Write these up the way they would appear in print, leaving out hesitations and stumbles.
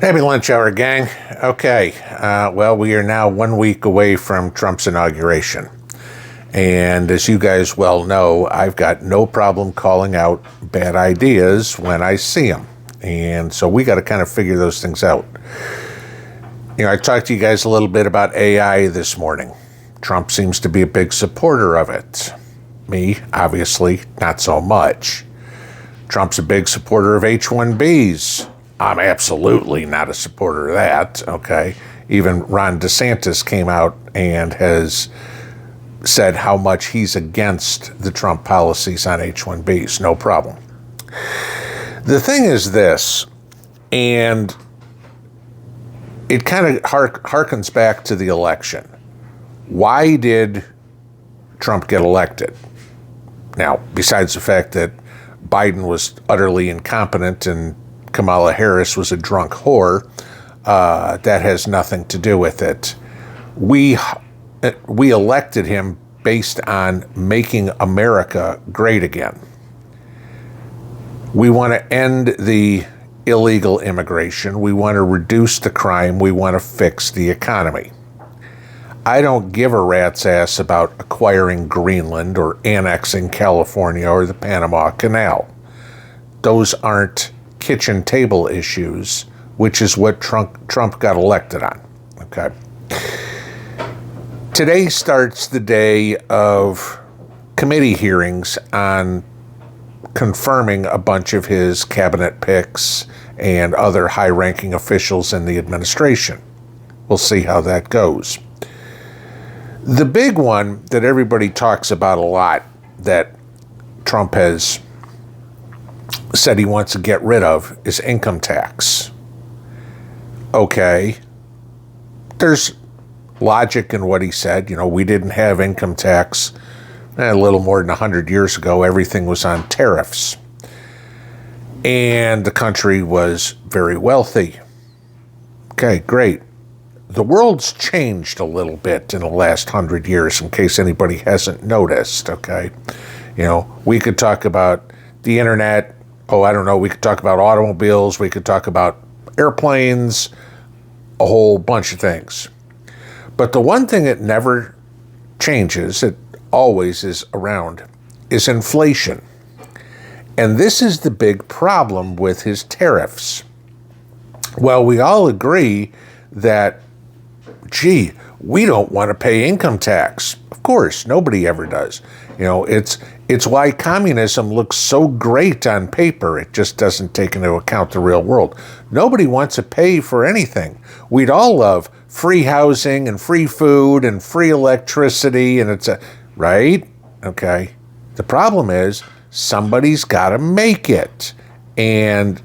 Happy lunch hour, gang. Okay, well, we are now 1 week away from Trump's inauguration. And as you guys well know, I've got no problem calling out bad ideas when I see them. And so we got to kind of figure those things out. I talked to you guys a little bit about AI this morning. Trump seems to be a big supporter of it. Me, obviously, not so much. Trump's a big supporter of H-1Bs. I'm absolutely not a supporter of that, okay? Even Ron DeSantis came out and has said how much he's against the Trump policies on H-1Bs. No problem. The thing is this, and it kind of harkens back to the election. Why did Trump get elected? Now, besides the fact that Biden was utterly incompetent and Kamala Harris was a drunk whore, that has nothing to do with it. We elected him based on making America great again. We want to end the illegal immigration. We want to reduce the crime. We want to fix the economy. I don't give a rat's ass about acquiring Greenland or annexing California or the Panama Canal. Those aren't kitchen table issues, which is what Trump got elected on. Okay. Today starts the day of committee hearings on confirming a bunch of his cabinet picks and other high-ranking officials in the administration. We'll see how that goes. The big one that everybody talks about a lot that Trump has said he wants to get rid of is income tax. Okay. There's logic in what he said. We didn't have income tax a little more than 100 years ago. Everything was on tariffs. And the country was very wealthy. Okay, great. The world's changed a little bit in the last 100 years, in case anybody hasn't noticed, okay? We could talk about the internet. We could talk about automobiles. We could talk about airplanes, a whole bunch of things. But the one thing that never changes, it always is around, is inflation. And this is the big problem with his tariffs. Well, we all agree that, we don't want to pay income tax. Of course, nobody ever does. It's why communism looks so great on paper. It just doesn't take into account the real world. Nobody wants to pay for anything. We'd all love free housing and free food and free electricity, and right? Okay. The problem is somebody's got to make it. And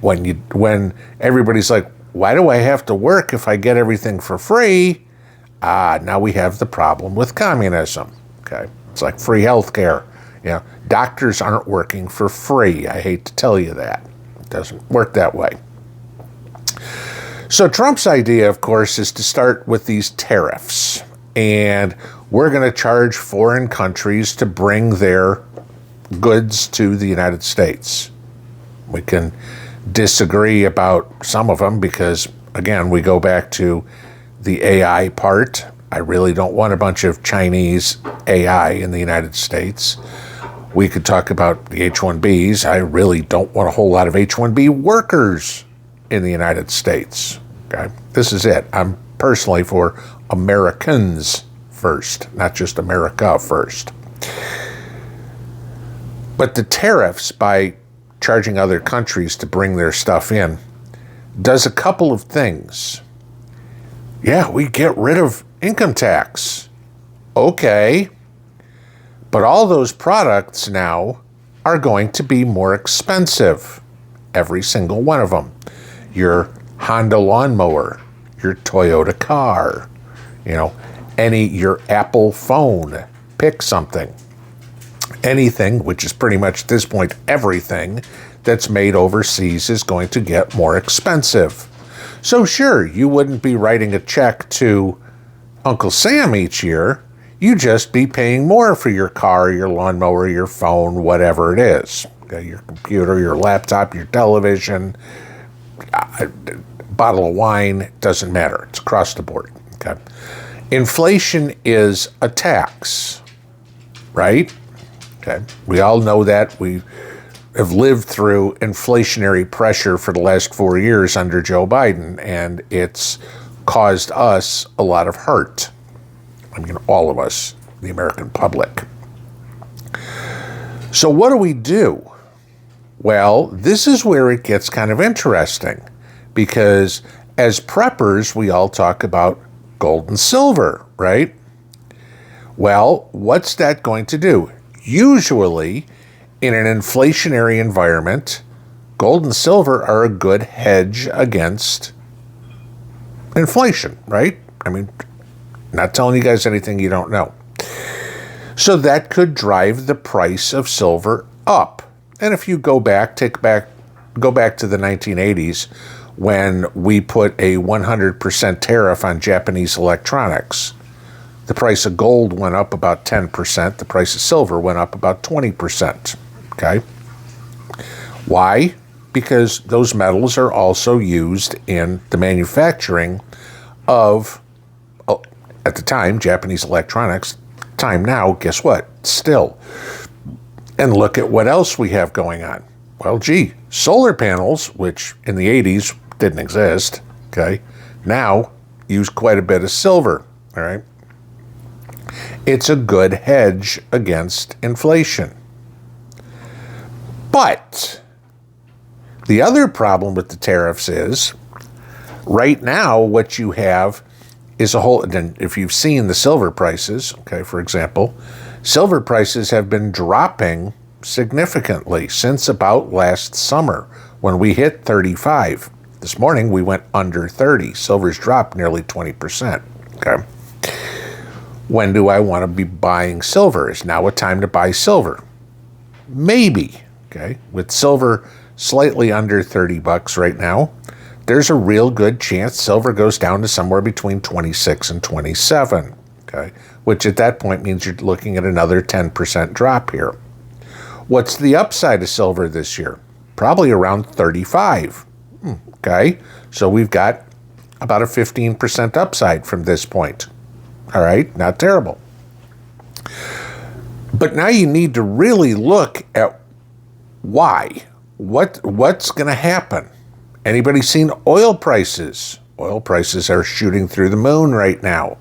when everybody's like, why do I have to work if I get everything for free? Now we have the problem with communism. Okay. It's like free health care. Doctors aren't working for free. I hate to tell you that. It doesn't work that way. So Trump's idea, of course, is to start with these tariffs. And we're going to charge foreign countries to bring their goods to the United States. We can disagree about some of them because, again, we go back to the AI part. I really don't want a bunch of Chinese AI in the United States. We could talk about the H-1Bs. I really don't want a whole lot of H-1B workers in the United States. Okay, this is it. I'm personally for Americans first, not just America first. But the tariffs, by charging other countries to bring their stuff in, does a couple of things. Yeah, we get rid of income tax. Okay. But all those products now are going to be more expensive. Every single one of them. Your Honda lawnmower, your Toyota car, your Apple phone, pick something. Anything, which is pretty much at this point everything that's made overseas, is going to get more expensive. So sure, you wouldn't be writing a check to Uncle Sam each year. You just be paying more for your car, your lawnmower, your phone, whatever it is. Your computer, your laptop, your television, bottle of wine, doesn't matter. It's across the board. Okay. Inflation is a tax, right? Okay. We all know that. We have lived through inflationary pressure for the last 4 years under Joe Biden, and it's caused us a lot of hurt. I mean, all of us, the American public. So what do we do? Well, this is where it gets kind of interesting, because as preppers, we all talk about gold and silver, right? Well, what's that going to do? Usually, in an inflationary environment, gold and silver are a good hedge against inflation, right? I mean, not telling you guys anything you don't know. So that could drive the price of silver up. And if you go back to the 1980s, when we put a 100% tariff on Japanese electronics, the price of gold went up about 10%. The price of silver went up about 20%. Okay? Why? Because those metals are also used in the manufacturing of, at the time, Japanese electronics. Time now, guess what? Still. And look at what else we have going on. Well, gee, solar panels, which in the 80s didn't exist, okay, now use quite a bit of silver, all right? It's a good hedge against inflation. But the other problem with the tariffs is, right now, what you have is a whole, and if you've seen the silver prices, okay, for example, silver prices have been dropping significantly since about last summer when we hit 35. This morning, we went under 30. Silver's dropped nearly 20%, okay? When do I want to be buying silver? Is now a time to buy silver? Maybe, okay? With silver slightly under 30 bucks right now, there's a real good chance silver goes down to somewhere between 26 and 27, okay? Which at that point means you're looking at another 10% drop here. What's the upside of silver this year? Probably around 35, okay? So we've got about a 15% upside from this point. All right, not terrible. But now you need to really look at why. What's going to happen? Anybody seen oil prices? Oil prices are shooting through the moon right now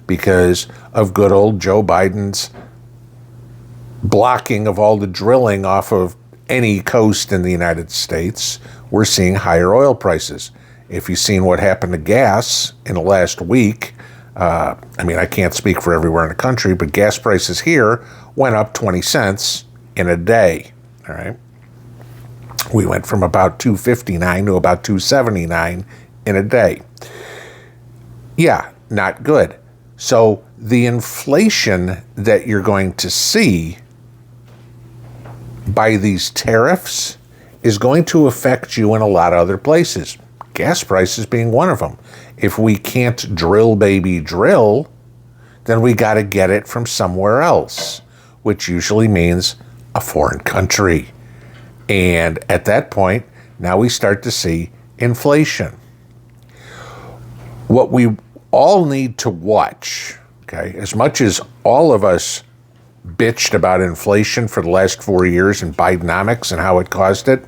because of good old Joe Biden's blocking of all the drilling off of any coast in the United States. We're seeing higher oil prices. If you've seen what happened to gas in the last week, I mean, I can't speak for everywhere in the country, but gas prices here went up 20 cents in a day, all right? We went from about $2.59 to about $2.79 in a day. Yeah, not good. So the inflation that you're going to see by these tariffs is going to affect you in a lot of other places. Gas prices being one of them. If we can't drill, baby, drill, then we got to get it from somewhere else, which usually means a foreign country. And at that point, now we start to see inflation. What we all need to watch, okay, as much as all of us bitched about inflation for the last 4 years and Bidenomics and how it caused it,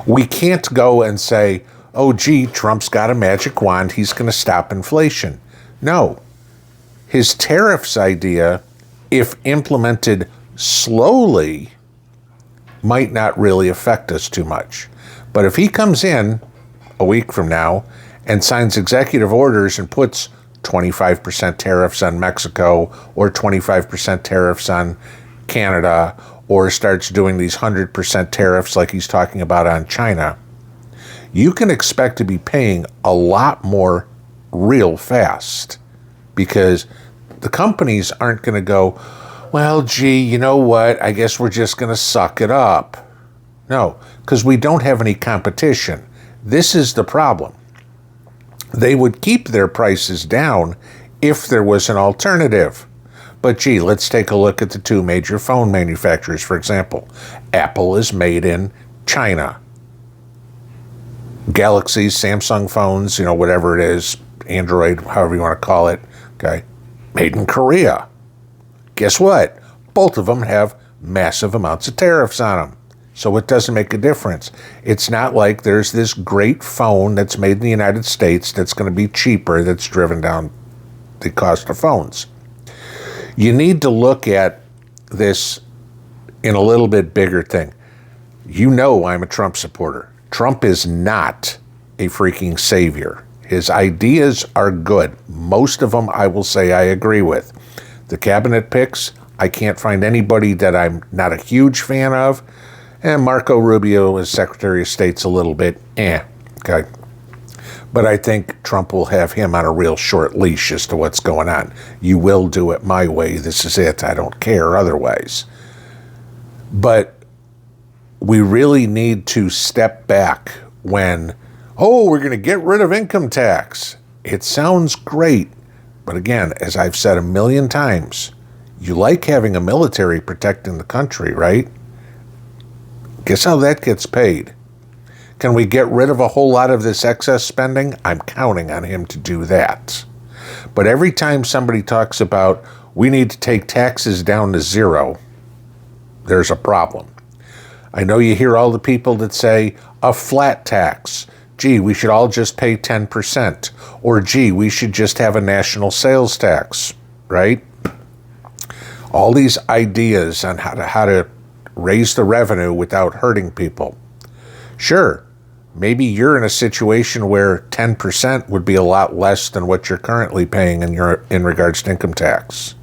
we can't go and say, oh, gee, Trump's got a magic wand, he's going to stop inflation. No. His tariffs idea, if implemented slowly, might not really affect us too much. But if he comes in a week from now and signs executive orders and puts 25% tariffs on Mexico or 25% tariffs on Canada, or starts doing these 100% tariffs like he's talking about on China, you can expect to be paying a lot more real fast, because the companies aren't going to go, well, gee, you know what? I guess we're just going to suck it up. No, because we don't have any competition. This is the problem. They would keep their prices down if there was an alternative. But gee, let's take a look at the two major phone manufacturers, for example. Apple is made in China. Galaxies, Samsung phones, whatever it is, Android, however you want to call it, okay, made in Korea. Guess what? Both of them have massive amounts of tariffs on them. So it doesn't make a difference. It's not like there's this great phone that's made in the United States that's going to be cheaper, that's driven down the cost of phones. You need to look at this in a little bit bigger thing. I'm a Trump supporter. Trump is not a freaking savior. His ideas are good. Most of them, I will say, I agree with. The cabinet picks, I can't find anybody that I'm not a huge fan of. And Marco Rubio as Secretary of State's a little bit, okay. But I think Trump will have him on a real short leash as to what's going on. You will do it my way. This is it. I don't care otherwise. But we really need to step back when, we're going to get rid of income tax. It sounds great. But again, as I've said a million times, you like having a military protecting the country, right? Guess how that gets paid? Can we get rid of a whole lot of this excess spending? I'm counting on him to do that. But every time somebody talks about we need to take taxes down to zero, there's a problem. I know you hear all the people that say a flat tax. Gee, we should all just pay 10%. Or gee, we should just have a national sales tax, right? All these ideas on how to raise the revenue without hurting people. Sure, maybe you're in a situation where 10% would be a lot less than what you're currently paying in regards to income tax.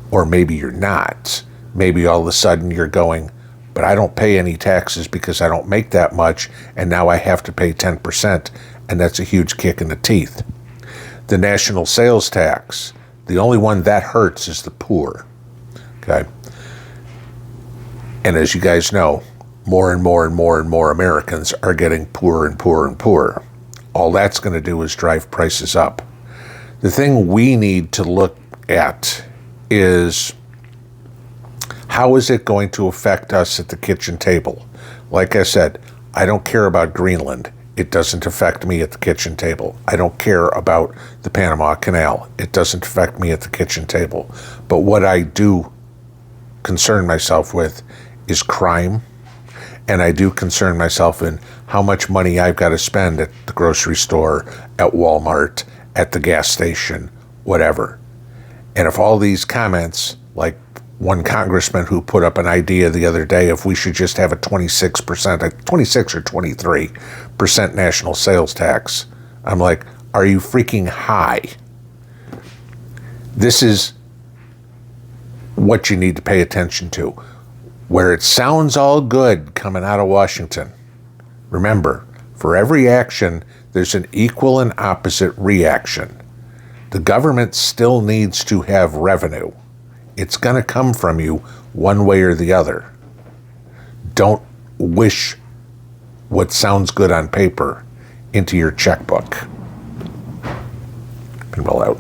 Or maybe you're not. Maybe all of a sudden you're going, but I don't pay any taxes because I don't make that much, and now I have to pay 10%, and that's a huge kick in the teeth. The national sales tax, the only one that hurts is the poor, okay? And as you guys know, more and more and more and more Americans are getting poorer and poorer and poorer. All that's going to do is drive prices up. The thing we need to look at is, how is it going to affect us at the kitchen table? Like I said, I don't care about Greenland. It doesn't affect me at the kitchen table. I don't care about the Panama Canal. It doesn't affect me at the kitchen table. But what I do concern myself with is crime, and I do concern myself in how much money I've got to spend at the grocery store, at Walmart, at the gas station, whatever. And if all these comments, like one congressman who put up an idea the other day, if we should just have a 26% or 23% national sales tax, I'm like, are you freaking high? This is what you need to pay attention to. Where it sounds all good coming out of Washington, remember, for every action, there's an equal and opposite reaction. The government still needs to have revenue. It's going to come from you one way or the other. Don't wish what sounds good on paper into your checkbook. Pinball out.